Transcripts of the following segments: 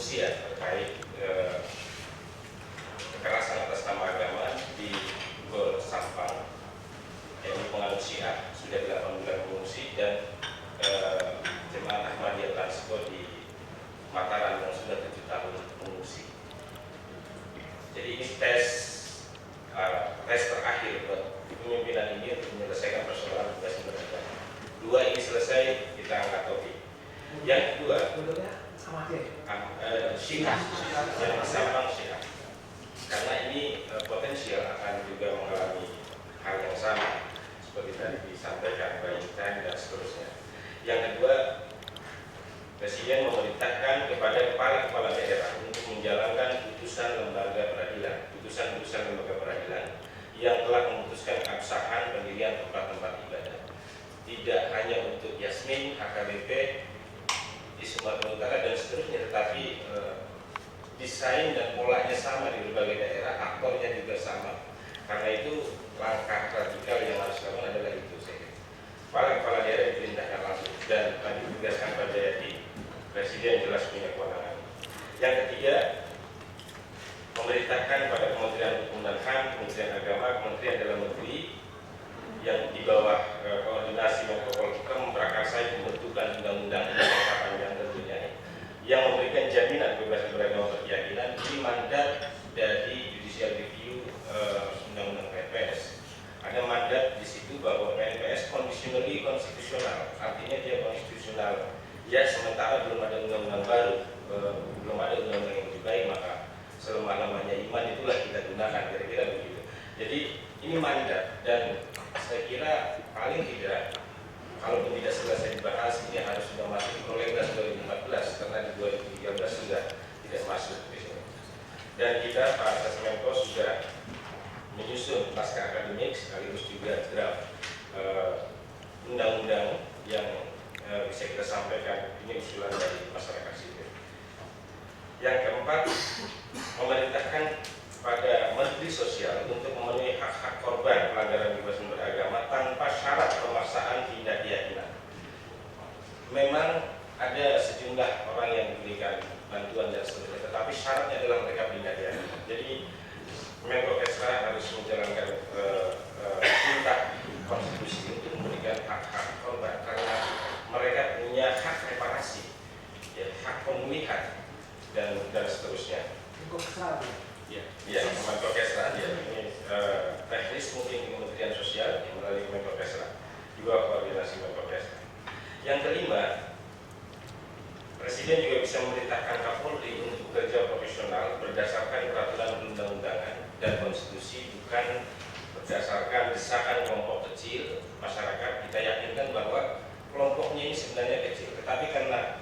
mengungsi ya terkait kekerasan atas nama agama di Gor Sampang, yaitu penganut Syiah sudah 8 bulan mengungsi, dan jemaah Ahmadiyah Transport di Mataram yang sudah 7 tahun mengungsi. Jadi ini tes terakhir buat kepemimpinan ini untuk menyelesaikan persoalan tugas mereka. 2 ini selesai, kita angkat topik. Yang kedua, Syiah, yang Sampang Syiah, karena ini potensial akan juga mengalami hal yang sama seperti tadi disampaikan Pak Intan dan seterusnya. Yang kedua, Presiden memerintahkan kepada kepala daerah untuk menjalankan putusan lembaga peradilan, putusan-putusan lembaga peradilan yang telah memutuskan keabsahan pendirian tempat-tempat ibadah, tidak hanya untuk Yasmin, HKBP di Sumatera Utara dan seterusnya, tetapi desain dan polanya sama di berbagai daerah, aktornya juga sama. Karena itu langkah radikal yang harus dilakukan adalah itu. Kepala daerah diperintahkan langsung, dan tadi ditugaskan Pak Jayadi, Presiden jelas punya kewenangan. Yang ketiga, memerintahkan pada Kementerian Hukum dan HAM, Kementerian Agama, Kementerian Dalam Negeri yang di bawah koordinasi Menko Polhukam memprakarsai pembentukan undang-undang jangka panjang tentunya yang memberikan jaminan kebebasan beragama berkeyakinan. Ini mandat dari Judicial Review Undang-Undang PNPS. Ada mandat di situ bahwa PNPS conditionally konstitusional, artinya dia konstitusional. Ya, sementara belum ada undang-undang baru, belum ada undang-undang yang lebih baik, maka selemah-lemahnya iman itulah kita gunakan, kira-kira begitu. Jadi ini mandat, dan saya kira paling tidak, kalaupun tidak selesai dibahas, ini harus sudah masuk di Prolegnas 2014, karena di 2013 sudah tidak masuk di sini. Dan kita Pak Menko sudah menyusun naskah akademik sekaligus juga draft undang-undang yang bisa kita sampaikan. Ini usulan dari masyarakat sipil. Yang keempat, memerintahkan pada Menteri Sosial untuk memenuhi hak-hak korban pelanggaran kebebasan beragama tanpa syarat pemaksaan pindah keyakinan. Memang ada sejumlah orang yang diberikan bantuan dan seterusnya, tetapi syaratnya adalah mereka pindah keyakinan. Jadi Menko Kesra harus menjalankan perintah konstitusi untuk memberikan hak-hak korban, karena mereka punya hak reparasi, ya, hak pemulihan dan seterusnya. Menko Kesra, ya, Menko Kesra, ya, ini teknis mungkin di Kementerian Sosial yang melalui Menko Kesra, juga koordinasi Menko Kesra. Yang kelima, Presiden juga bisa memerintahkan Kapolri untuk bekerja profesional berdasarkan peraturan perundang-undangan dan konstitusi, bukan berdasarkan desakan kelompok kecil masyarakat. Kita yakinkan bahwa kelompoknya ini sebenarnya kecil, tetapi karena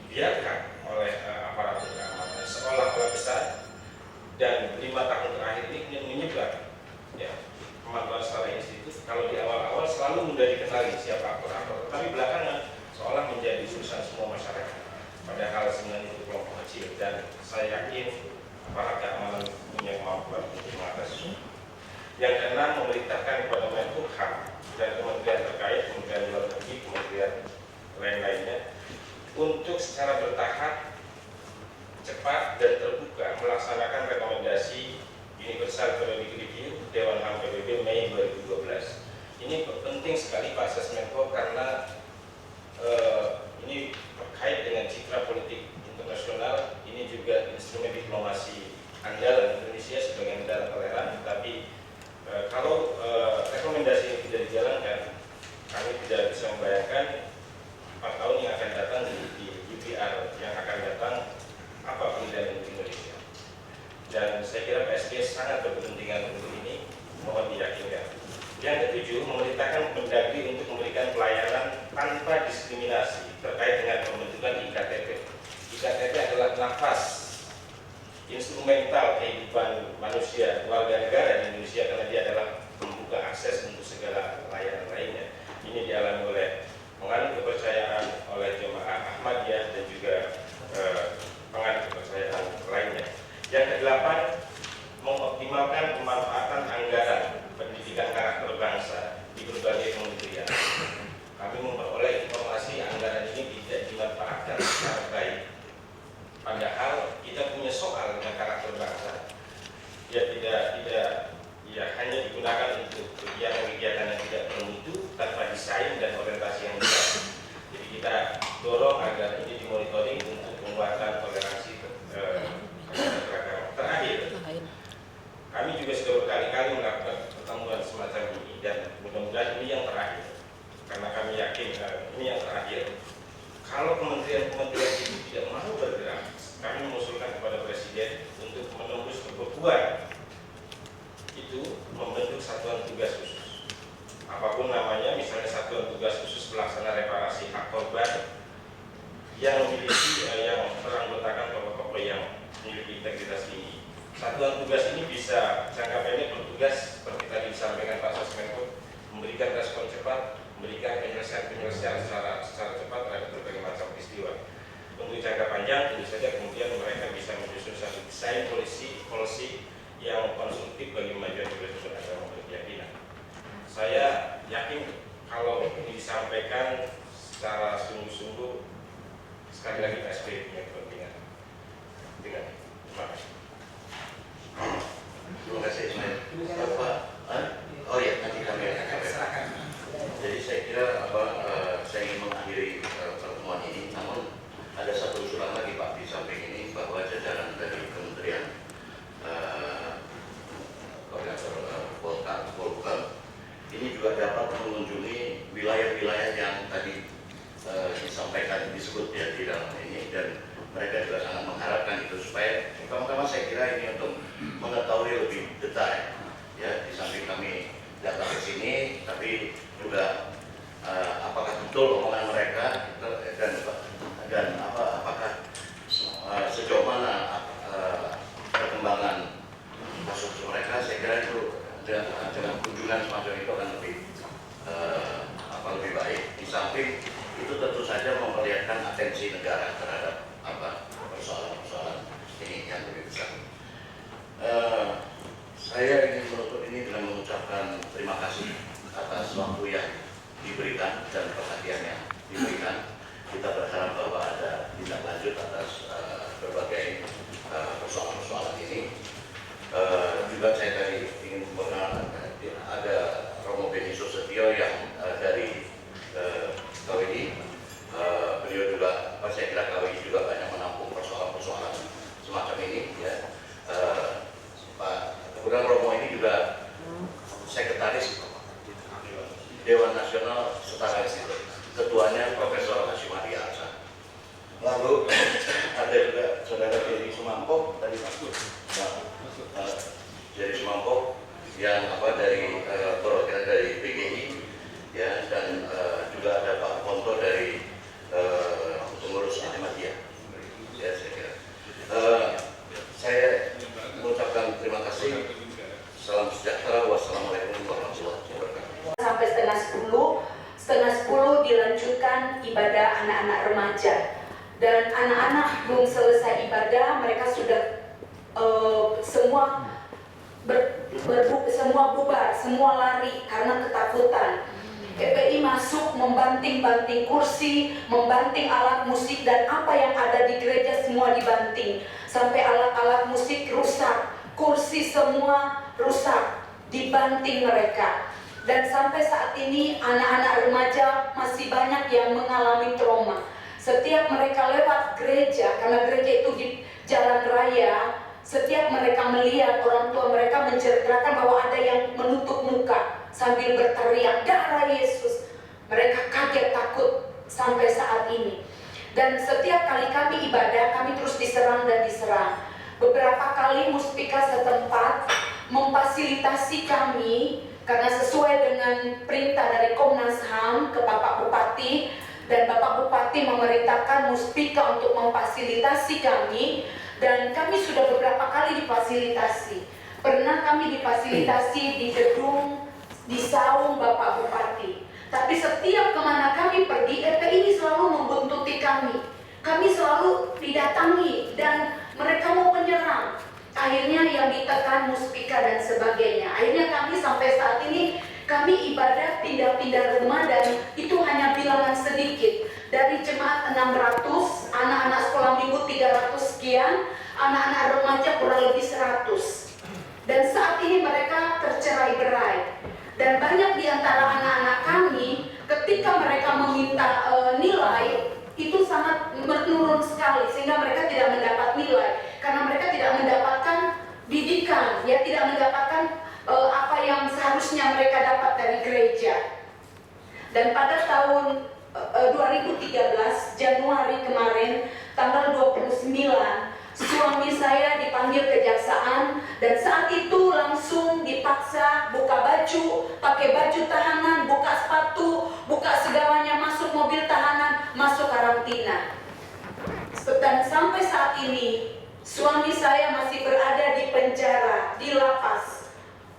dibiarkan oleh aparatur keamanan seolah-olah besar, dan 5 tahun terakhir ini menyebar, ya, kemampuan secara institut. Kalau di awal-awal selalu mudah dikenali siapa aktor-aktor, tapi belakangan seolah menjadi urusan semua masyarakat, padahal sebenarnya itu kelompok kecil. Dan saya yakin aparat keamanan punya kemampuan untuk mengatasi. Yang keenam, memerintahkan kepada Menkumham dan kementerian terkait, Kementerian Luar Negeri, kementerian lain-lainnya, untuk secara bertahap, cepat dan terbuka melaksanakan rekomendasi Universal Periodic Review Dewan HAM PBB Mei 2012. Ini penting sekali Pak Sesmenko, karena ini terkait dengan citra politik internasional. Ini juga instrumen diplomasi andalan Indonesia sebagai negara toleran. Tapi kalau rekomendasi ini tidak dijalankan, kami tidak bisa membayangkan 4 tahun yang akan datang di UPR yang akan datang apa penilaian untuk Indonesia. Dan saya kira PSB sangat berkepentingan untuk ini, mohon diyakinkan. Yang ketujuh, memerintahkan Mendagri untuk memberikan pelayanan tanpa diskriminasi terkait dengan pembentukan IKTP. IKTP adalah nafas instrumental kehidupan manusia, warga negara di Indonesia, karena dia adalah membuka akses untuk segala layanan lainnya. Ini dialami oleh penganut kepercayaan, oleh jemaah Ahmadiyah dan juga penganut kepercayaan lainnya. Yang kedelapan, mengoptimalkan pemanfaatan anggaran pendidikan karakter bangsa di berbagai kementerian. Kami memperoleh informasi anggaran ini tidak dimanfaatkan secara baik, padahal dorong agar ini dimonitoring untuk penguatan toleransi beragama. Terakhir, kami juga sudah berkali-kali melakukan pertemuan semacam ini dan mudah-mudahan ini yang terakhir, karena kami yakin ini yang terakhir. Kalau kementerian-kementerian itu tidak mau bergerak, kami mengusulkan kepada Presiden untuk menembus kebekuan itu membentuk satuan tugas khusus. Apapun namanya, misalnya satuan tugas khusus pelaksana reparasi hak korban yang memiliki yang beranggotakan tokoh-tokoh yang memiliki integritas tinggi. Satuan tugas ini bisa jangka pendek bertugas seperti tadi disampaikan Pak Sosmenko, memberikan respon cepat, memberikan penyelesaian secara cepat terhadap berbagai macam peristiwa. Untuk jangka panjang tentu saja kemudian mereka bisa menyusun satu desain polisi yang konstruktif bagi kemajuan kebebasan beragama berkeyakinan. Saya yakin kalau ini disampaikan secara sungguh-sungguh, sekali lagi PSB punya kepentingan. Terima kasih. Terima kasih Bapak. Oh ya, nanti kami akan sampaikan. Jadi saya kira saya ingin mengakhiri pertemuan ini, namun ada satu usulan lagi Pak di samping ini, bahwa jajaran dari Kementerian Koordinator Polhukam ini juga dapat mengunjungi wilayah-wilayah yang tadi disampaikan, disebut ya di dalam ini, dan mereka juga sangat mengharapkan itu, supaya pertama-tama saya kira ini untuk mengetahui lebih detail ya, di samping kami datang ke sini, tapi juga apakah betul omongan mereka dan apakah sejauh mana perkembangan kasus mereka. Saya kira itu dengan kunjungan semacam itu akan lebih baik. Di samping itu tentu saja memperlihatkan atensi negara terhadap persoalan-persoalan ini yang lebih besar. Saya ingin menutup ini dengan mengucapkan terima kasih atas waktu yang diberikan dan perhatian yang diberikan. Kita berharap bahwa ada tindak lanjut atas berbagai persoalan-persoalan ini. Juga saya tadi ingin mengenal ada Romo Beni Susetio yang dari KWI. Beliau juga, saya kira KWI juga banyak menampung persoalan-persoalan semacam ini ya. Kemudian Romo ini juga sekretaris Dewan Nasional Setara Institut, ketuanya Profesor Hashim Adi Arsa. Lalu ada juga Saudara Jerry Sumampo tadi Jerry Sumampo yang dari perwakilan dari PGI ya, dan juga ada Pak Ponto dari pengurus Ahmadiyah ya, saya kira. Saya mengucapkan terima kasih. Salam sejahtera. Wassalamualaikum warahmatullahi wabarakatuh. Sampai setengah 10 dilanjutkan ibadah anak-anak remaja, dan anak-anak belum selesai ibadah, mereka sudah semua bubar, semua lari karena ketakutan. GPI masuk membanting-banting kursi, membanting alat musik, dan apa yang ada di gereja semua dibanting. Sampai alat-alat musik rusak, kursi semua rusak, dibanting mereka. Dan sampai saat ini anak-anak remaja masih banyak yang mengalami trauma. Setiap mereka lewat gereja, karena gereja itu di jalan raya, setiap mereka melihat orang tua mereka menceritakan bahwa ada yang menutup muka sambil berteriak darah Yesus. Mereka kaget takut sampai saat ini. Dan setiap kali kami ibadah, kami terus diserang dan diserang. Beberapa kali muspika setempat memfasilitasi kami, karena sesuai dengan perintah dari Komnas HAM ke Bapak Bupati, dan Bapak Bupati memerintahkan muspika untuk memfasilitasi kami, dan kami sudah beberapa kali difasilitasi. Pernah kami difasilitasi di gedung di saung Bapak Bupati. Tapi setiap kemana kami pergi, FPI ini selalu membuntuti kami. Kami selalu didatangi dan mereka mau menyerang. Akhirnya yang ditekan muspika dan sebagainya. Akhirnya kami sampai saat ini kami ibadah pindah-pindah rumah, dan itu hanya bilangan sedikit. Dari jemaat 600, anak-anak sekolah minggu 300 sekian, anak-anak remaja kurang lebih 100. Dan saat ini mereka tercerai-berai. Dan banyak di antara anak-anak kami, ketika mereka meminta nilai, itu sangat menurun sekali, sehingga mereka tidak mendapat nilai karena mereka tidak mendapatkan didikan, ya, tidak mendapatkan apa yang seharusnya mereka dapat dari gereja. Dan pada tahun 2013 Januari kemarin tanggal 29, suami saya dipanggil kejaksaan, dan saat itu langsung dipaksa buka baju, pakai baju tahanan, buka sepatu, buka segalanya, masuk mobil tahanan, masuk karantina. Dan sampai saat ini suami saya masih berada di penjara, di lapas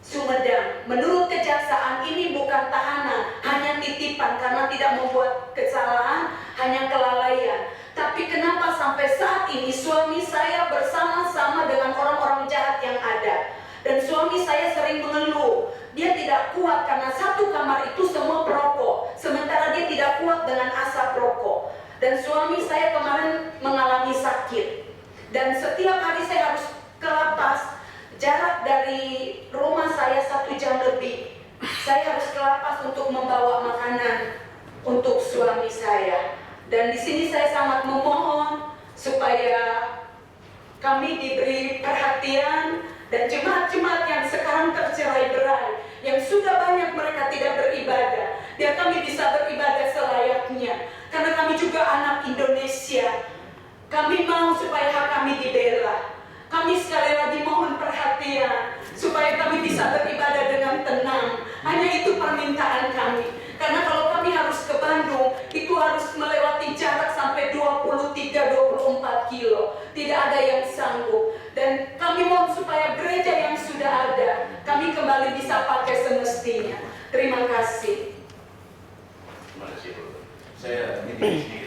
Sumedang. Menurut kejaksaan ini bukan tahanan, hanya titipan karena tidak membuat kesalahan, hanya kelalaian. Tapi kenapa sampai saat ini suami saya bersama-sama dengan orang-orang jahat yang ada? Dan suami saya sering mengeluh, dia tidak kuat karena satu kamar itu semua perokok, sementara dia tidak kuat dengan asap rokok. Dan suami saya kemarin mengalami sakit, dan setiap hari saya harus ke lapas. Jarak dari rumah saya 1 jam lebih. Saya harus ke lapas untuk membawa makanan untuk suami saya. Dan di sini saya sangat memohon supaya kami diberi perhatian, dan jemaat-jemaat yang sekarang tercerai-berai, yang sudah banyak mereka tidak beribadah, biar kami bisa beribadah selayaknya. Karena kami juga anak Indonesia. Kami mau supaya hak kami dibela. Kami sekali lagi mohon perhatian supaya kami bisa beribadah dengan tenang. Hanya itu permintaan kami. Karena kalau kami harus ke Bandung, itu harus melewati jarak sampai 23-24 kilo. Tidak ada yang sanggup. Dan kami mohon supaya gereja yang sudah ada, kami kembali bisa pakai semestinya. Terima kasih. Terima kasih, Bu. Saya ini sedikit